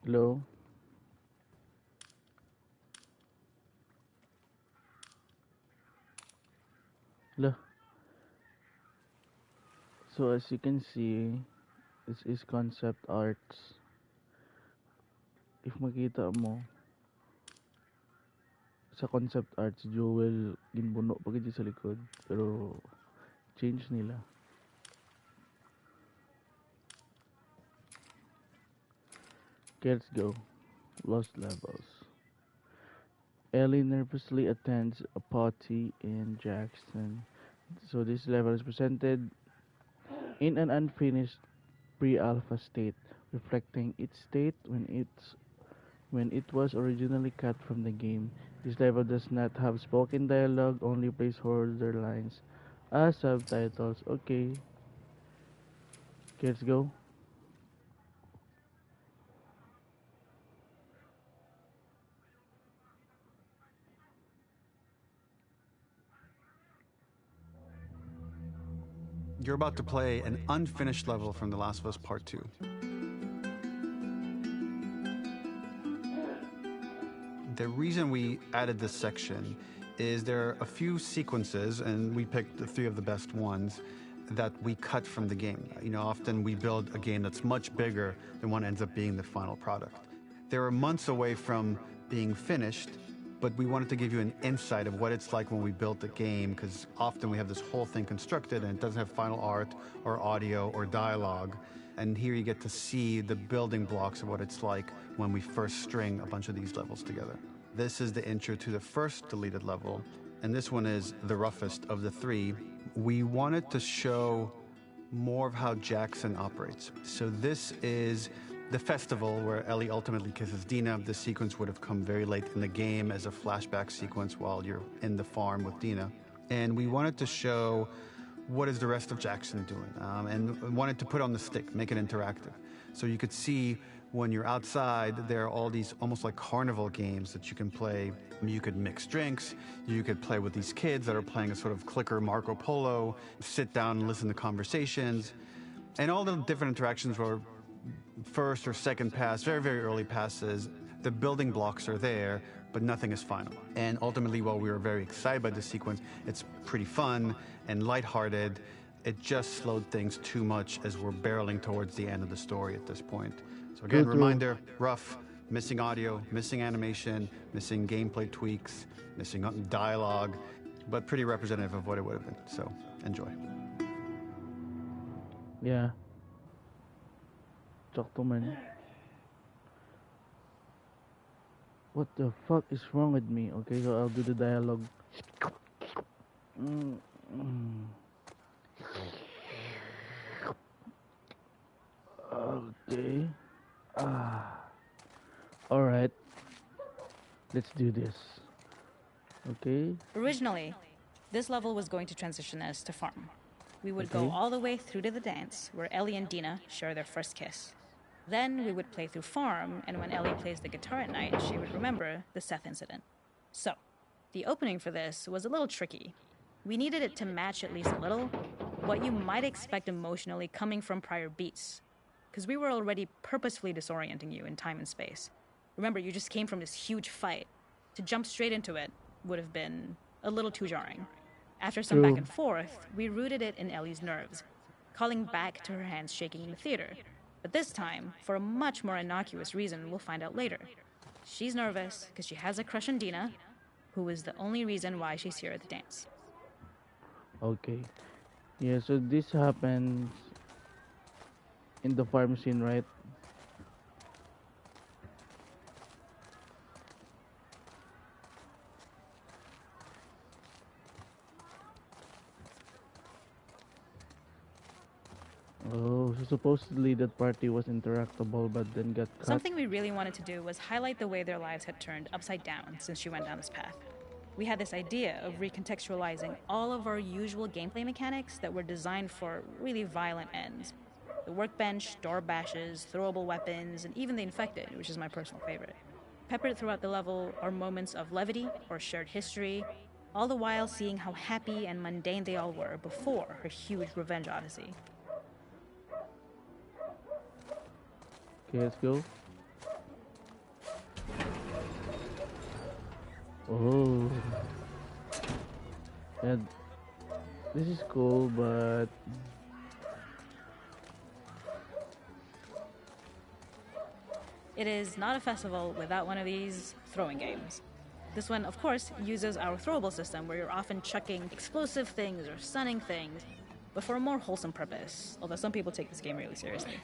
Hello. Hello. So as you can see, this is concept arts. If makita mo, sa concept arts, Jewel, ginbuno pa gid sa likod. Pero, change nila. Okay, let's go. Lost levels. Ellie nervously attends a party in Jackson. So this level is presented in an unfinished pre-alpha state, reflecting its state when it was originally cut from the game. This level does not have spoken dialogue, only placeholder lines as subtitles. Okay, let's go. You're about to play an unfinished level from The Last of Us Part 2. The reason we added this section is there are a few sequences, and we picked the 3 of the best ones, that we cut from the game. You know, often we build a game that's much bigger than what ends up being the final product. They were months away from being finished, but we wanted to give you an insight of what it's like when we built the game, because often we have this whole thing constructed and it doesn't have final art or audio or dialogue. And here you get to see the building blocks of what it's like when we first string a bunch of these levels together. This is the intro to the first deleted level, and this one is the roughest of the 3. We wanted to show more of how Jackson operates. So this is the festival where Ellie ultimately kisses Dina. This sequence would have come very late in the game as a flashback sequence while you're in the farm with Dina. And we wanted to show what is the rest of Jackson doing, and wanted to put on the stick, make it interactive. So you could see when you're outside, there are all these almost like carnival games that you can play. You could mix drinks, you could play with these kids that are playing a sort of clicker Marco Polo, sit down and listen to conversations. And all the different interactions were first or second pass, very, very early passes. The building blocks are there, but nothing is final. And ultimately, while we were very excited by this sequence, it's pretty fun and lighthearted. It just slowed things too much as we're barreling towards the end of the story at this point. So again, True. reminder, rough, missing audio, missing animation, missing gameplay tweaks, missing dialogue, but pretty representative of what it would have been. So enjoy. Yeah. Sakto man. What the fuck is wrong with me? Okay, so I'll do the dialogue. Okay. Alright. Let's do this. Okay. Originally, this level was going to transition us to farm. We would go Okay. all the way through to the dance, where Ellie and Dina share their first kiss. Then we would play through farm, and when Ellie plays the guitar at night, she would remember the Seth incident. So, the opening for this was a little tricky. We needed it to match at least a little what you might expect emotionally coming from prior beats, because we were already purposefully disorienting you in time and space. Remember, you just came from this huge fight. To jump straight into it would have been a little too jarring. After some True. back and forth, we rooted it in Ellie's nerves, calling back to her hands shaking in the theater. But this time, for a much more innocuous reason we'll find out later. She's nervous because she has a crush on Dina, who is the only reason why she's here at the dance. Okay. Yeah, so this happens in the farm scene, right? Oh, so supposedly that party was interactable but then got cut. Something we really wanted to do was highlight the way their lives had turned upside down since she went down this path. We had this idea of recontextualizing all of our usual gameplay mechanics that were designed for really violent ends. The workbench, door bashes, throwable weapons, and even the infected, which is my personal favorite. Peppered throughout the level are moments of levity or shared history, all the while seeing how happy and mundane they all were before her huge revenge odyssey. Okay, let's go. Oh, yeah, this is cool, but It is not a festival without one of these throwing games. This one, of course, uses our throwable system where you're often chucking explosive things or stunning things, but for a more wholesome purpose, although some people take this game really seriously.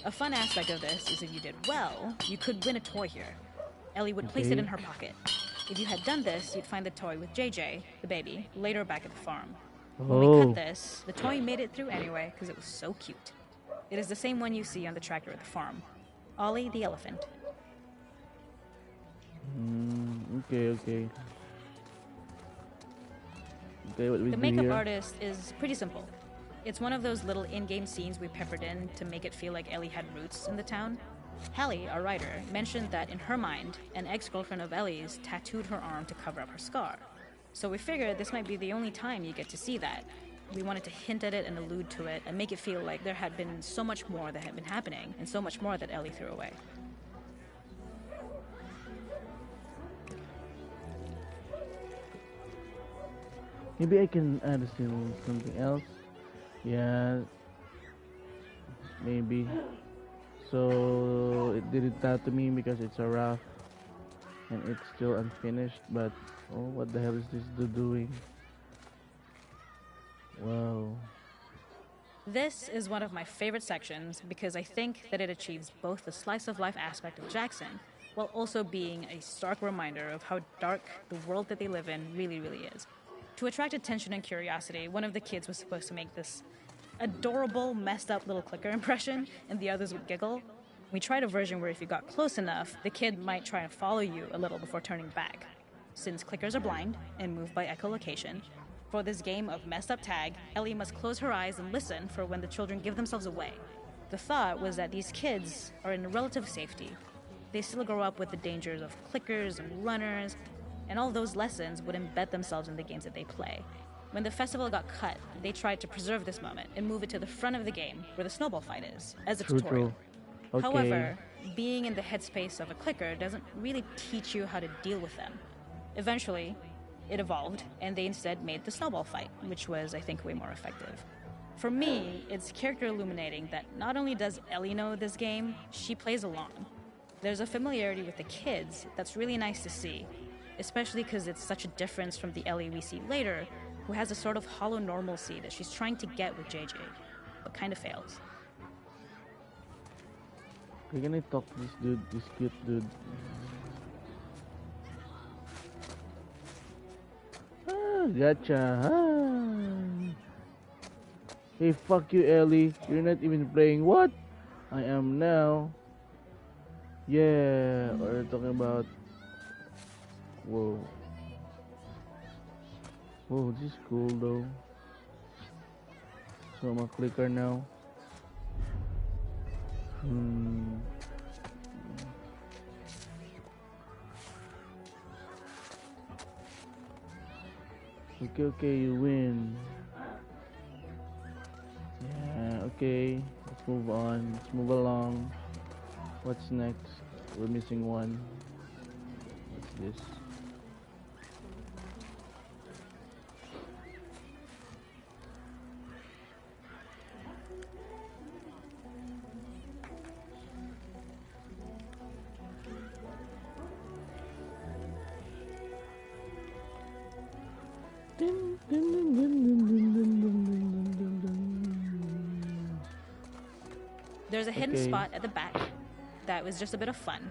A fun aspect of this is if you did well, you could win a toy here. Ellie would place it okay. in her pocket. If you had done this, you'd find the toy with JJ, the baby, later back at the farm. When we cut Oh, this, the toy made it through anyway because it was so cute. It is the same one you see on the tractor at the farm. Ollie the elephant. okay, okay. Okay, what we The do makeup here? artist is pretty simple. It's one of those little in-game scenes we peppered in to make it feel like Ellie had roots in the town. Hallie, our writer, mentioned that in her mind, an ex-girlfriend of Ellie's tattooed her arm to cover up her scar. So we figured this might be the only time you get to see that. We wanted to hint at it and allude to it and make it feel like there had been so much more that had been happening and so much more that Ellie threw away. Maybe I can add still something else. Yeah, maybe. So it did that to me because it's a rough and it's still unfinished. But oh, what the hell is this dude doing? Wow. This is one of my favorite sections because I think that it achieves both the slice of life aspect of Jackson while also being a stark reminder of how dark the world that they live in really, really is. To attract attention and curiosity, one of the kids was supposed to make this adorable, messed up little clicker impression, and the others would giggle. We tried a version where if you got close enough, the kid might try to follow you a little before turning back. Since clickers are blind and move by echolocation, for this game of messed up tag, Ellie must close her eyes and listen for when the children give themselves away. The thought was that these kids are in relative safety. They still grow up with the dangers of clickers and runners, and all those lessons would embed themselves in the games that they play. When the festival got cut, they tried to preserve this moment and move it to the front of the game where the snowball fight is, as a True, tutorial. true. Okay. However, being in the headspace of a clicker doesn't really teach you how to deal with them. Eventually, it evolved, and they instead made the snowball fight, which was, I think, way more effective. For me, it's character illuminating that not only does Ellie know this game, she plays along. There's a familiarity with the kids that's really nice to see, especially because it's such a difference from the Ellie we see later, who has a sort of hollow normalcy that she's trying to get with JJ, but kind of fails. Okay, can I talk to this dude, this cute dude? Ah, gotcha. Ah. Hey, fuck you, Ellie. You're not even playing. What? I am now. Yeah, we're talking about. Whoa. Whoa, this is cool though. So I'm a clicker now. Hmm. Okay, okay, you win. Yeah, okay. Let's move on. Let's move along. What's next? We're missing one. What's this? Dun, dun, dun, dun, dun, dun, dun, dun, dun, dun, dun. There's a hidden Okay. spot at the back that was just a bit of fun.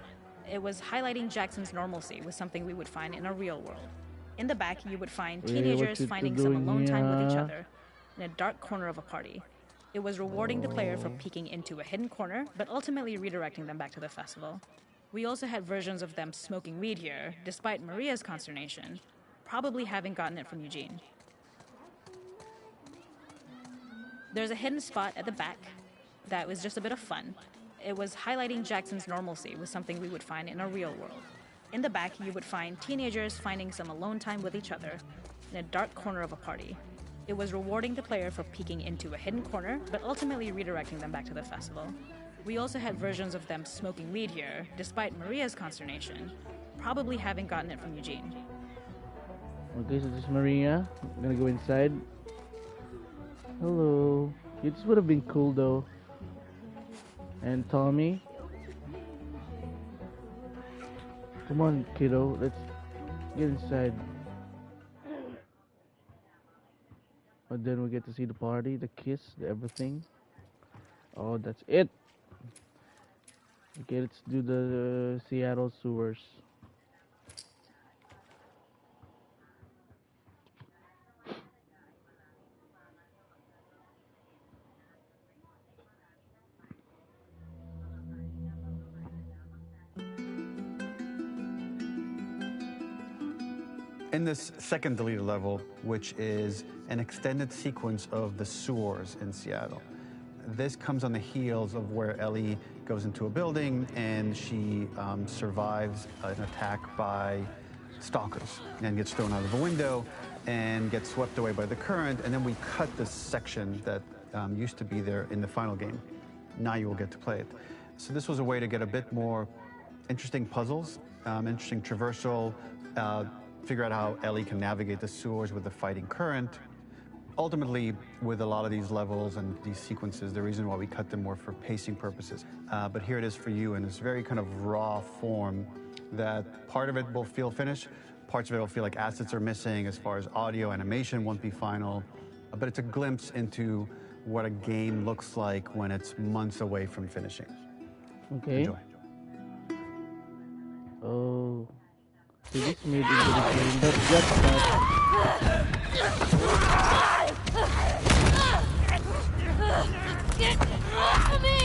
It was highlighting Jackson's normalcy with something we would find in a real world. In the back, you would find Hey, teenagers what you finding two some doing alone time with each here? other in a dark corner of a party. It was rewarding the player for peeking into a hidden corner, but ultimately redirecting them back to the festival. We also had versions of them smoking weed here, despite Maria's consternation, probably having gotten it from Eugene. There's a hidden spot at the back that was just a bit of fun. It was highlighting Jackson's normalcy with something we would find in a real world. In the back, you would find teenagers finding some alone time with each other in a dark corner of a party. It was rewarding the player for peeking into a hidden corner, but ultimately redirecting them back to the festival. We also had versions of them smoking weed here, despite Maria's consternation, probably having gotten it from Eugene. Okay, so this is Maria. I'm gonna go inside. Hello. Yeah, this would have been cool though. And Tommy. Come on, kiddo. Let's get inside. But then we get to see the party, the kiss, the everything. Oh, that's it. Okay, let's do the Seattle sewers. In this second deleted level, which is an extended sequence of the sewers in Seattle, this comes on the heels of where Ellie goes into a building and she survives an attack by stalkers and gets thrown out of a window and gets swept away by the current. And then we cut this section that used to be there in the final game. Now you will get to play it. So this was a way to get a bit more interesting puzzles, interesting traversal, figure out how Ellie can navigate the sewers with the fighting current. Ultimately, with a lot of these levels and these sequences, the reason why we cut them were for pacing purposes. But here it is for you in this very kind of raw form that part of it will feel finished, parts of it will feel like assets are missing as far as audio, animation won't be final, but it's a glimpse into what a game looks like when it's months away from finishing. Okay. Enjoy. Oh. So this made into the game. That's Get off me!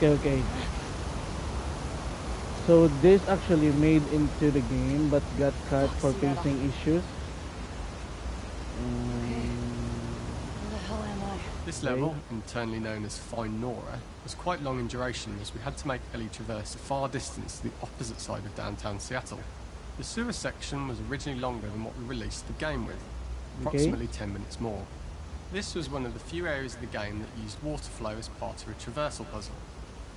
okay. So this actually made into the game but got cut for pacing issues. Where the hell am I? This level, internally known as Find Nora, was quite long in duration as we had to make Ellie traverse a far distance to the opposite side of downtown Seattle. The sewer section was originally longer than what we released the game with, approximately 10 minutes more. This was one of the few areas of the game that used water flow as part of a traversal puzzle.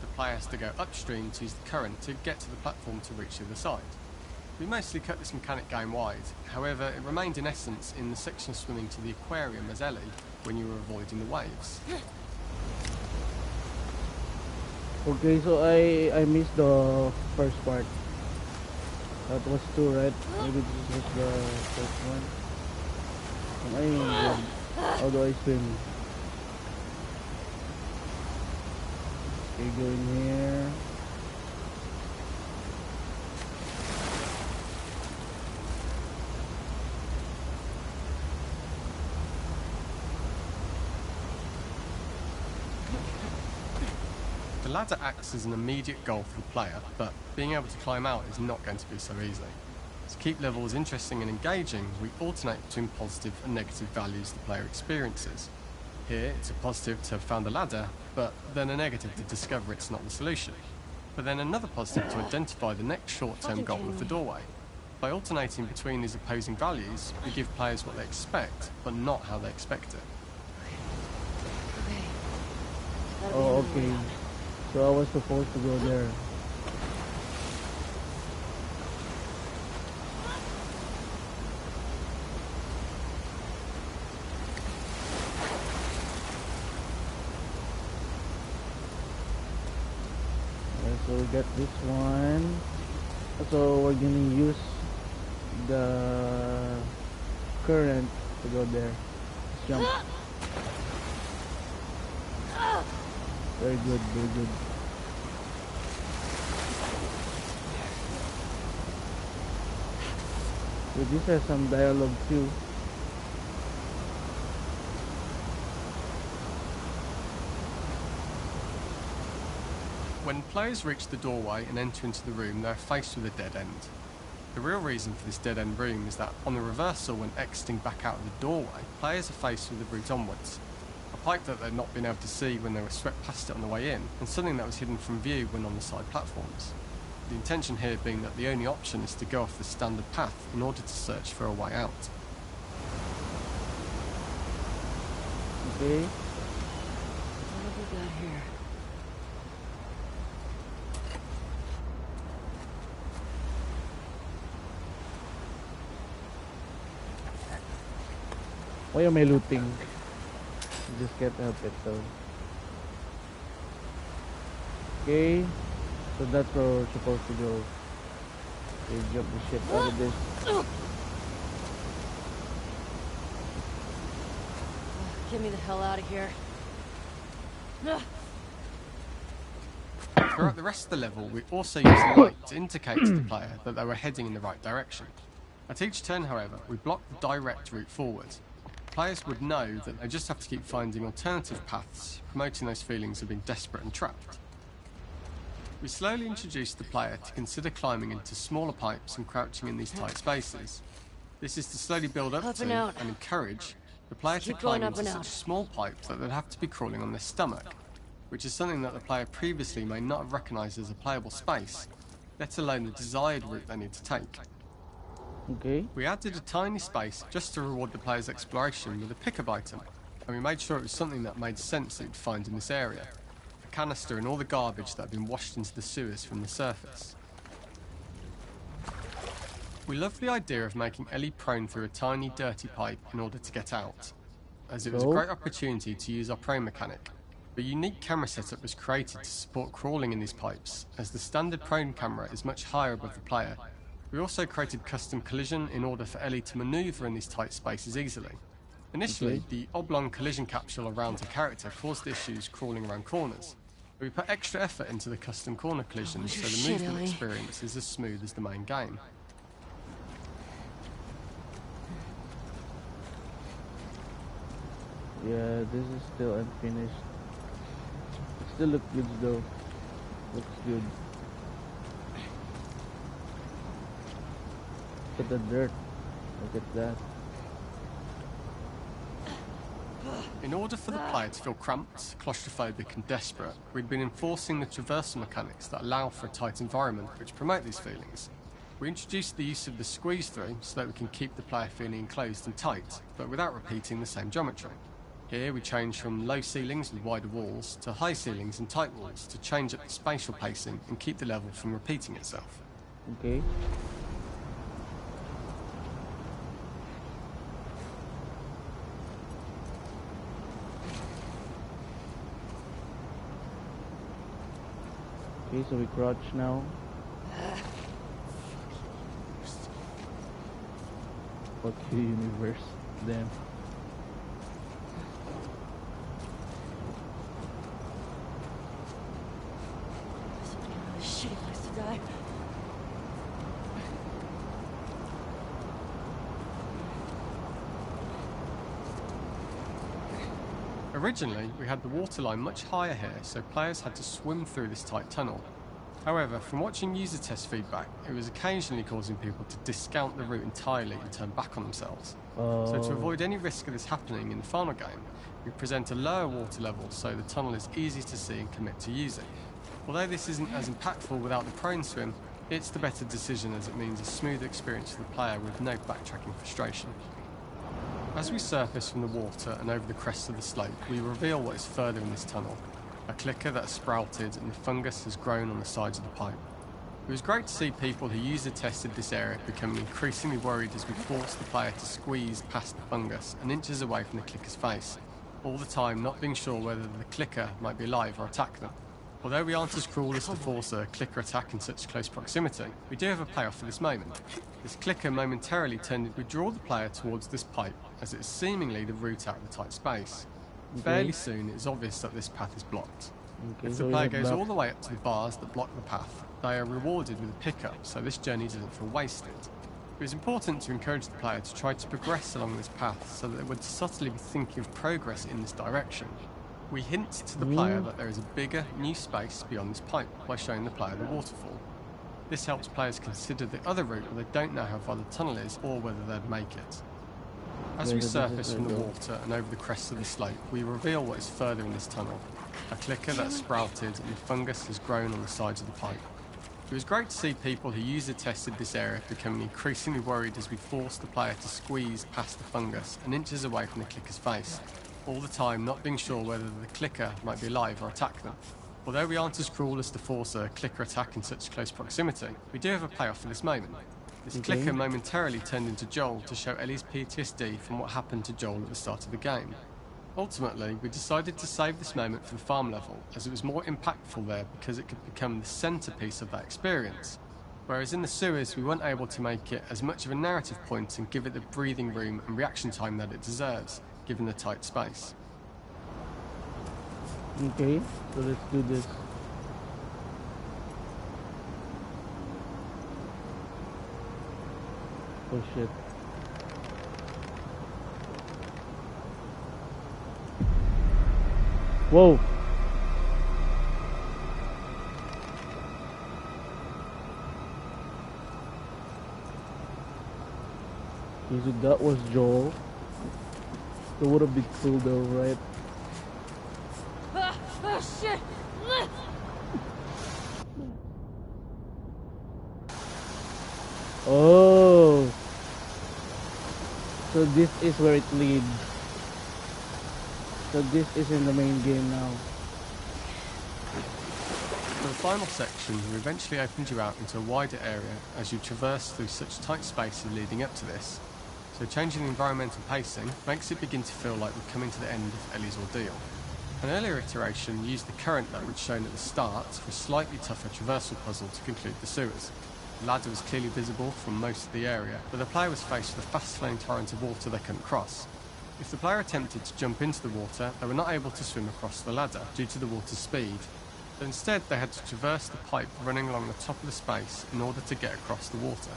The player has to go upstream to use the current to get to the platform to reach the other side. We mostly cut this mechanic game-wide, however it remained in essence in the section swimming to the aquarium as Ellie when you were avoiding the waves. Okay, so I missed the first part. That was 2, right? Maybe this was the first one. How do I swim? Okay, go in here. The ladder acts as an immediate goal for the player, but being able to climb out is not going to be so easy. To keep levels interesting and engaging, we alternate between positive and negative values the player experiences. Here, it's a positive to have found the ladder, but then a negative to discover it's not the solution. But then another positive to identify the next short-term goal of the doorway. By alternating between these opposing values, we give players what they expect, but not how they expect it. Okay. Oh, okay. So I was supposed to go there. So we got this one. So we're gonna use the current to go there. Just jump. Very good, very good. So this has some dialogue too. When players reach the doorway and enter into the room, they're faced with a dead end. The real reason for this dead-end room is that on the reversal, when exiting back out of the doorway, players are faced with the route onwards. A pipe that they'd not been able to see when they were swept past it on the way in, and something that was hidden from view when on the side platforms. The intention here being that the only option is to go off the standard path in order to search for a way out. Okay. What have we got here? Why am I looting? I just can't help it though. Okay. So that's where we're supposed to go. Okay, jump the shit out of this. Get me the hell out of here. Throughout the rest of the level, we also use light to indicate to the player that they were heading in the right direction. At each turn, however, we block the direct route forward. Players would know that they just have to keep finding alternative paths, promoting those feelings of being desperate and trapped. We slowly introduce the player to consider climbing into smaller pipes and crouching in these tight spaces. This is to slowly build up to and encourage the player to climb into such a small pipe that they'd have to be crawling on their stomach, which is something that the player previously may not have recognised as a playable space, let alone the desired route they need to take. Okay. We added a tiny space just to reward the player's exploration with a pickup item, and we made sure it was something that made sense that you'd find in this area. A canister and all the garbage that had been washed into the sewers from the surface. We loved the idea of making Ellie prone through a tiny dirty pipe in order to get out, as it was a great opportunity to use our prone mechanic. A unique camera setup was created to support crawling in these pipes, as the standard prone camera is much higher above the player. We also created custom collision in order for Ellie to manoeuvre in these tight spaces easily. Initially, the oblong collision capsule around her character caused issues crawling around corners. We put extra effort into the custom corner collisions so the movement experience is as smooth as the main game. Yeah, this is still unfinished. It still looks good though. Looks good. Look at the dirt. Look at that. In order for the player to feel cramped, claustrophobic and desperate, we'd been enforcing the traversal mechanics that allow for a tight environment which promote these feelings. We introduced the use of the squeeze through so that we can keep the player feeling enclosed and tight, but without repeating the same geometry. Here we change from low ceilings with wider walls to high ceilings and tight walls to change up the spatial pacing and keep the level from repeating itself. Okay. Okay, so we crouch now. Fuck you, universe. Damn. Shitty place to die. Originally, we had the waterline much higher here, so players had to swim through this tight tunnel. However, from watching user test feedback, it was occasionally causing people to discount the route entirely and turn back on themselves. So to avoid any risk of this happening in the final game, we present a lower water level so the tunnel is easy to see and commit to using. Although this isn't as impactful without the prone swim, it's the better decision as it means a smooth experience for the player with no backtracking frustration. As we surface from the water and over the crest of the slope, we reveal what is further in this tunnel. A clicker that has sprouted and the fungus has grown on the sides of the pipe. It was great to see people who user-tested this area becoming increasingly worried as we forced the player to squeeze past the fungus and inches away from the clicker's face, all the time not being sure whether the clicker might be alive or attack them. Although we aren't as cruel as to force a clicker attack in such close proximity, we do have a payoff for this moment. This clicker momentarily turned to draw the player towards this pipe, as it is seemingly the route out of the tight space. Fairly soon it is obvious that this path is blocked. If the player goes all the way up to the bars that block the path, they are rewarded with a pickup, so this journey doesn't feel wasted. It is important to encourage the player to try to progress along this path so that they would subtly be thinking of progress in this direction. We hint to the player that there is a bigger, new space beyond this pipe by showing the player the waterfall. This helps players consider the other route where they don't know how far the tunnel is or whether they'd make it. As we surface from the water and over the crest of the slope, we reveal what is further in this tunnel. A clicker that sprouted and the fungus has grown on the sides of the pipe. It was great to see people who user tested this area becoming increasingly worried as we forced the player to squeeze past the fungus and inches away from the clicker's face, all the time not being sure whether the clicker might be alive or attack them. Although we aren't as cruel as to force a clicker attack in such close proximity, we do have a payoff for this moment. This clicker momentarily turned into Joel to show Ellie's PTSD from what happened to Joel at the start of the game. Ultimately, we decided to save this moment for the farm level, as it was more impactful there because it could become the centrepiece of that experience. Whereas in the sewers, we weren't able to make it as much of a narrative point and give it the breathing room and reaction time that it deserves, given the tight space. Okay, so let's do this. Oh shit. Whoa. Okay, so that was Joel. That would have been cool though, right? Shit! Oh. So this is where it leads. So this is in the main game now. For the final section, we eventually opened you out into a wider area as you traverse through such tight spaces leading up to this. So changing the environmental pacing makes it begin to feel like we're coming to the end of Ellie's ordeal. An earlier iteration used the current that was shown at the start for a slightly tougher traversal puzzle to conclude the sewers. The ladder was clearly visible from most of the area, but the player was faced with a fast-flowing torrent of water they couldn't cross. If the player attempted to jump into the water, they were not able to swim across the ladder due to the water's speed. But instead, they had to traverse the pipe running along the top of the space in order to get across the water.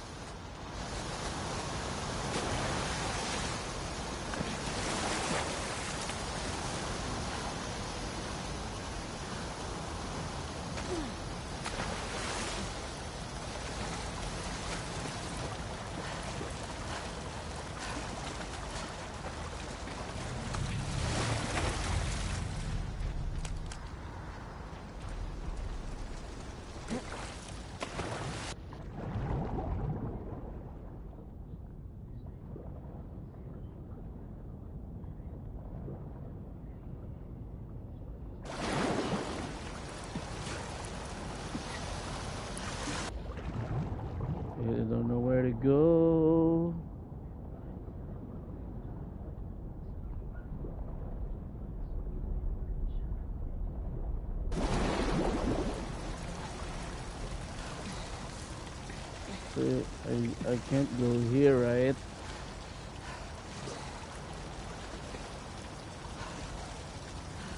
I don't know where to go. So I can't go here, right?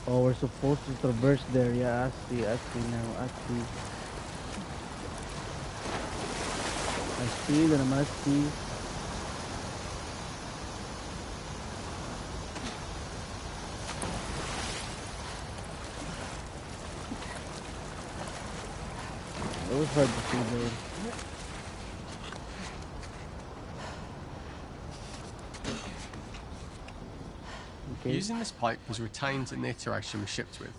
Oh, we're supposed to traverse there. Yeah, I see now. I see that I must see. It was hard to see there. Okay. Using this pipe was retained in the iteration we shipped with,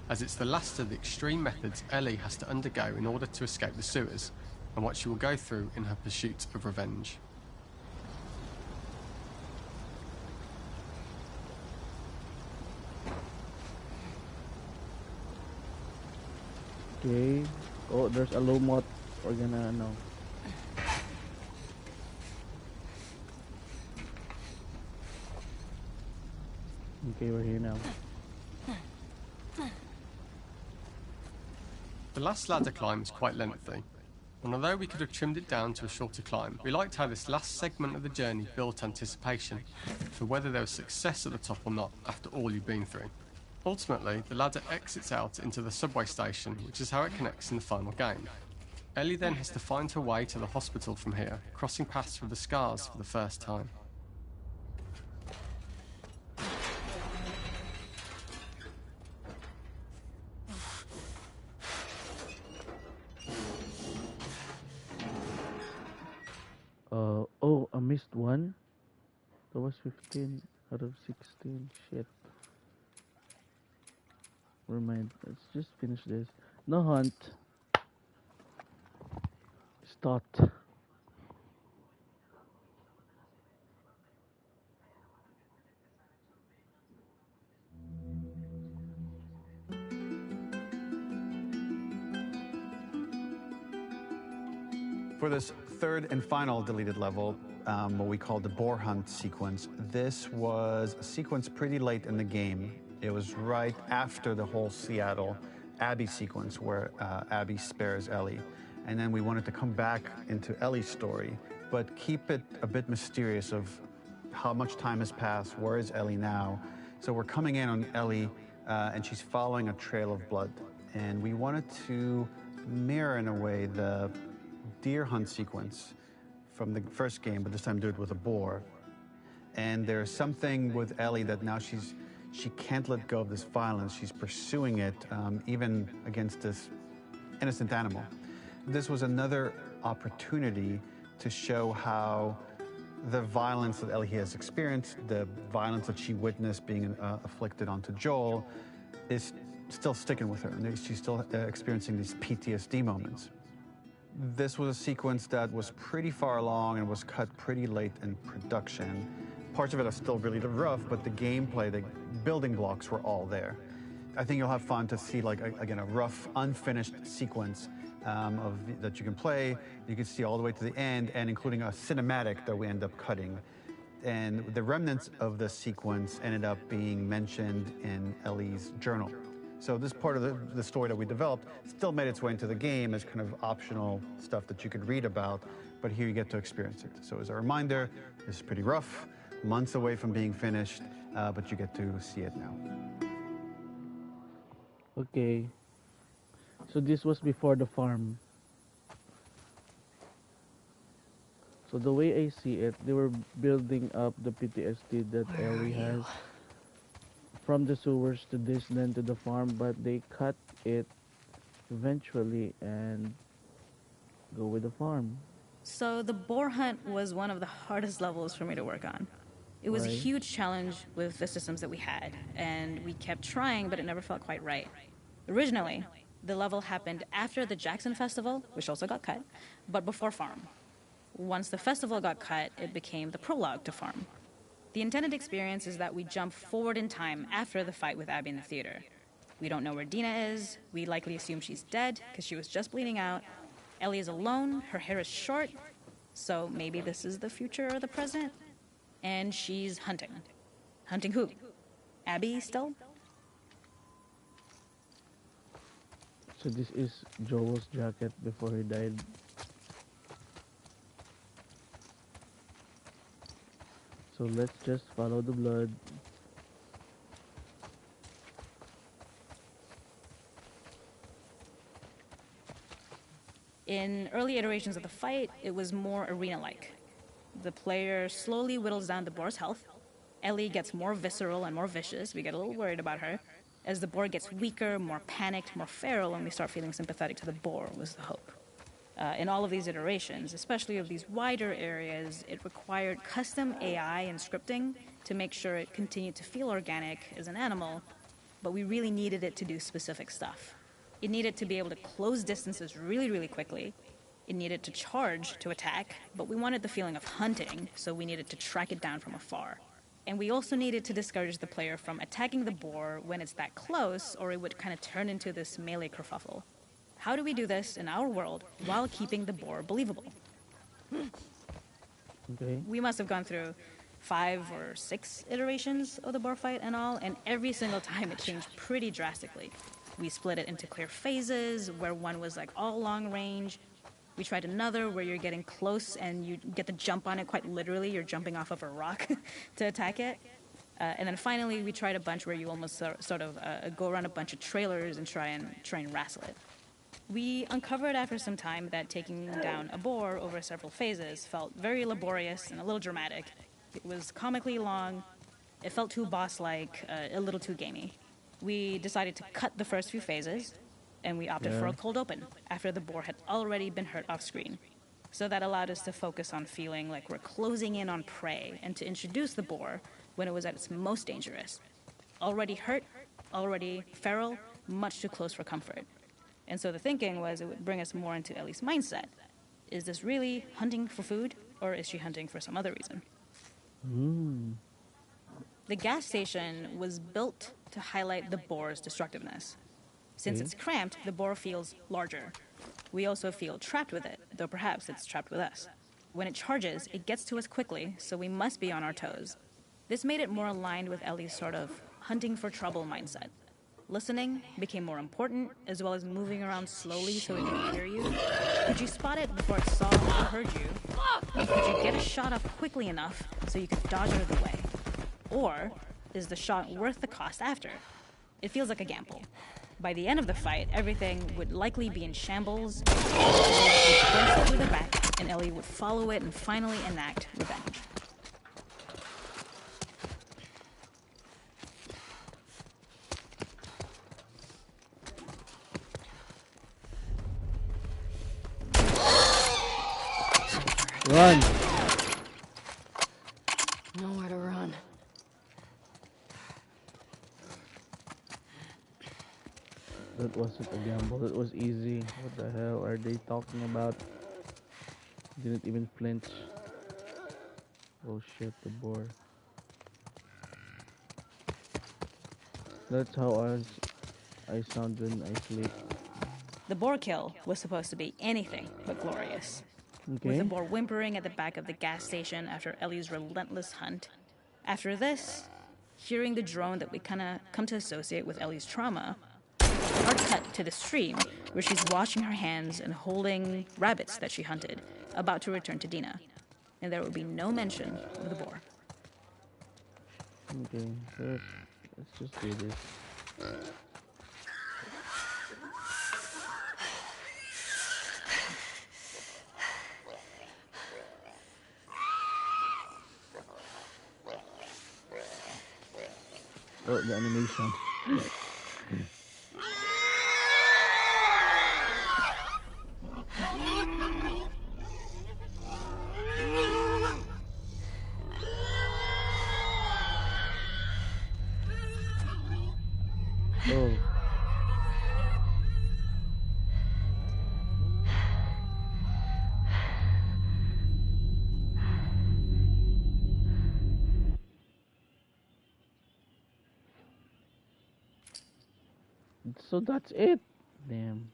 as it's the last of the extreme methods Ellie has to undergo in order to escape the sewers, and what she will go through in her pursuit of revenge. Okay. Oh, there's a low mod. We're gonna know. Okay, we're here now. The last ladder climb is quite lengthy, and although we could have trimmed it down to a shorter climb, we liked how this last segment of the journey built anticipation for whether there was success at the top or not after all you've been through. Ultimately, the ladder exits out into the subway station, which is how it connects in the final game. Ellie then has to find her way to the hospital from here, crossing paths with the scars for the first time. Oh, I missed one. That was 15 out of 16. Shit. Never mind. Let's just finish this. No hunt. Start. For this third and final deleted level, what we call the boar hunt sequence, this was a sequence pretty late in the game. It was right after the whole Seattle Abby sequence where Abby spares Ellie. And then we wanted to come back into Ellie's story, but keep it a bit mysterious of how much time has passed, where is Ellie now? So we're coming in on Ellie and she's following a trail of blood. And we wanted to mirror in a way the deer hunt sequence from the first game, but this time do it with a boar. And there's something with Ellie that now she can't let go of this violence. She's pursuing it, even against this innocent animal. This was another opportunity to show how the violence that Ellie has experienced, the violence that she witnessed being afflicted onto Joel, is still sticking with her. And she's still experiencing these PTSD moments. This was a sequence that was pretty far along and was cut pretty late in production. Parts of it are still really rough, but the gameplay, the building blocks were all there. I think you'll have fun to see, like, again, a rough, unfinished sequence that you can play. You can see all the way to the end, and including a cinematic that we end up cutting. And the remnants of the sequence ended up being mentioned in Ellie's journal. So this part of the story that we developed still made its way into the game as kind of optional stuff that you could read about, but here you get to experience it. So as a reminder, this is pretty rough, months away from being finished, but you get to see it now. Okay. So this was before the farm. So the way I see it, they were building up the PTSD that Ellie has from the sewers to this, then to the farm, but they cut it eventually and go with the farm. So the boar hunt was one of the hardest levels for me to work on. It was a Right. huge challenge with the systems that we had, and we kept trying, but it never felt quite right. Originally, the level happened after the Jackson Festival, which also got cut, but before Farm. Once the festival got cut, it became the prologue to Farm. The intended experience is that we jump forward in time after the fight with Abby in the theater. We don't know where Dina is. We likely assume she's dead because she was just bleeding out. Ellie is alone. Her hair is short. So maybe this is the future or the present. And she's hunting. Hunting who? Abby still? So this is Joel's jacket before he died. So let's just follow the blood. In early iterations of the fight, it was more arena-like. The player slowly whittles down the boar's health. Ellie gets more visceral and more vicious. We get a little worried about her. As the boar gets weaker, more panicked, more feral, and we start feeling sympathetic to the boar, was the hope. In all of these iterations, especially of these wider areas, it required custom AI and scripting to make sure it continued to feel organic as an animal, but we really needed it to do specific stuff. It needed to be able to close distances really, really quickly. It needed to charge to attack, but we wanted the feeling of hunting, so we needed to track it down from afar. And we also needed to discourage the player from attacking the boar when it's that close, or it would kind of turn into this melee kerfuffle. How do we do this in our world while keeping the boar believable? Okay. We must have gone through 5 or 6 iterations of the boar fight and all, and every single time it changed pretty drastically. We split it into clear phases, where one was like all long range. We tried another where you're getting close and you get to jump on it quite literally. You're jumping off of a rock to attack it. And then finally, we tried a bunch where you almost sort of go around a bunch of trailers and try and wrestle it. We uncovered after some time that taking down a boar over several phases felt very laborious and a little dramatic. It was comically long. It felt too boss-like, a little too gamey. We decided to cut the first few phases, and we opted for a cold open after the boar had already been hurt off screen. So that allowed us to focus on feeling like we're closing in on prey and to introduce the boar when it was at its most dangerous. Already hurt, already feral, much too close for comfort. And so the thinking was it would bring us more into Ellie's mindset. Is this really hunting for food, or is she hunting for some other reason? The gas station was built to highlight the boar's destructiveness. Since it's cramped, the boar feels larger. We also feel trapped with it, though perhaps it's trapped with us. When it charges, it gets to us quickly, so we must be on our toes. This made it more aligned with Ellie's sort of hunting for trouble mindset. Listening became more important, as well as moving around slowly so it could hear you. Could you spot it before it saw or heard you? And could you get a shot off quickly enough so you could dodge out of the way? Or is the shot worth the cost after? It feels like a gamble. By the end of the fight, everything would likely be in shambles. It would burst through the back, and Ellie would follow it and finally enact revenge. Run! Nowhere to run. That wasn't a gamble, that was easy. What the hell are they talking about? Didn't even flinch. Oh shit, the boar. That's how I sound when I sleep. The boar kill was supposed to be anything but glorious. With Okay. the boar whimpering at the back of the gas station after Ellie's relentless hunt. After this, hearing the drone that we kind of come to associate with Ellie's trauma, hard cut to the stream where she's washing her hands and holding rabbits that she hunted, about to return to Dina. And there would be no mention of the boar. Okay, so let's just do this. Oh, the animation. Oh. So that's it. Damn.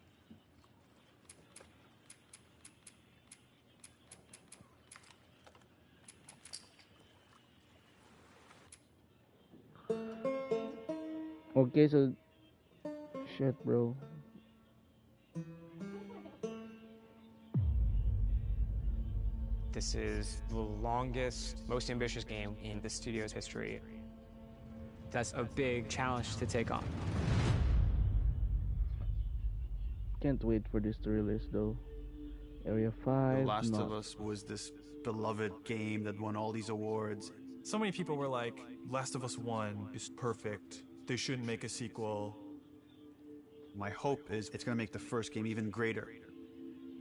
Okay, so shit, bro. This is the longest, most ambitious game in the studio's history. That's a big challenge to take on. Can't wait for this to release though. Area 5. The Last no. of Us was this beloved game that won all these awards. So many people were like, Last of Us 1 is perfect. They shouldn't make a sequel. My hope is it's going to make the first game even greater.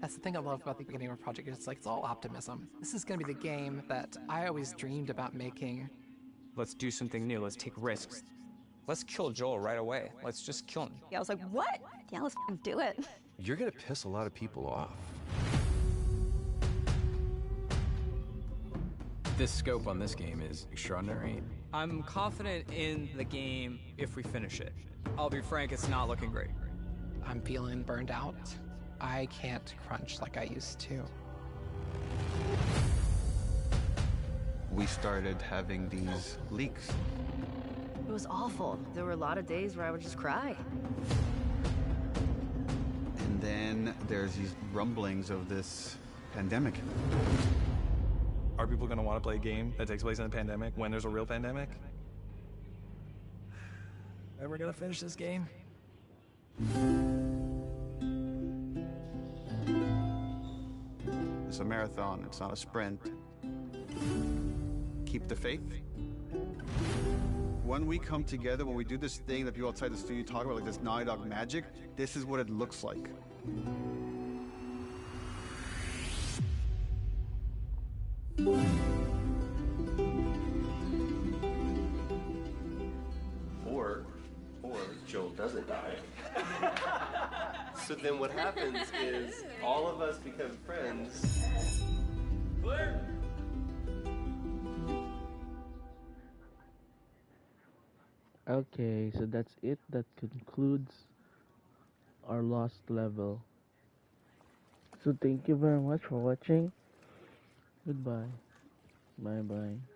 That's the thing I love about the beginning of a project. It's like, it's all optimism. This is going to be the game that I always dreamed about making. Let's do something new. Let's take risks. Let's kill Joel right away. Let's just kill him. I was like, what? Yeah, let's f***ing do it. You're gonna piss a lot of people off. The scope on this game is extraordinary. I'm confident in the game if we finish it. I'll be frank, it's not looking great. I'm feeling burned out. I can't crunch like I used to. We started having these leaks. It was awful. There were a lot of days where I would just cry. then there's these rumblings of this pandemic. Are people going to want to play a game that takes place in a pandemic when there's a real pandemic? Ever going to finish this game? It's a marathon, it's not a sprint. Keep the faith. When we come together, when we do this thing that people outside the studio talk about, like this Naughty Dog magic, this is what it looks like. Or Joel doesn't die. So then what happens is all of us become friends. Okay, so that's it. That concludes our lost level. So thank you very much for watching. Goodbye. Bye bye.